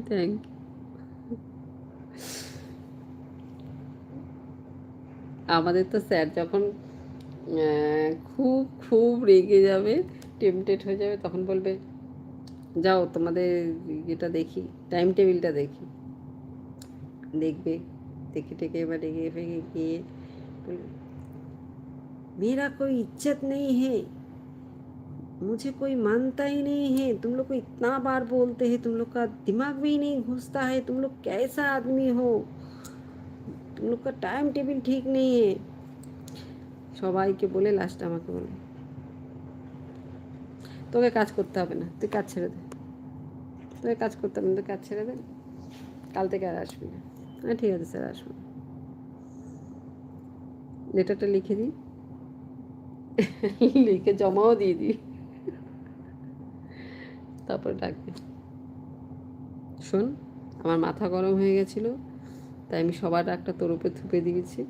Thank আমাদের তো sir যখন খুব খুব রেগে যাবে, টেম্পটেড হয়ে যাবে, তখন বলবে যাও তোমাদের এটা দেখি, টাইম টেবিলটা দেখি। দেখবে, দেখে টেকে এবার রেগে ফেগে গিয়ে বলবে मेरा कोई इज्जत नहीं है, मुझे कोई मानता ही नहीं है, तुम लोग को इतना बार बोलते हैं, तुम लोग का दिमाग भी नहीं घुसता है, तुम लोग कैसा आदमी हो, तुम लोग का टाइम टेबिल ठीक नहीं है। সবাইকে বলে লাস্টে আমাকে বলে তোকে কাজ করতে হবে না, তুই কাজ ছেড়ে দে, তোকে কাজ করতে হবে না, তুই কাজ ছেড়ে দে, কাল থেকে আর আসবি না। হ্যাঁ ঠিক আছে স্যার, আসবো। লেটারটা লিখে দিই, লিখে জমাও দিয়ে দিই, তারপর ডাকবে। শোন, আমার মাথা গরম হয়ে গেছিলো, তাই আমি সবার একটা তোর উপরে থুপে দিয়েছি।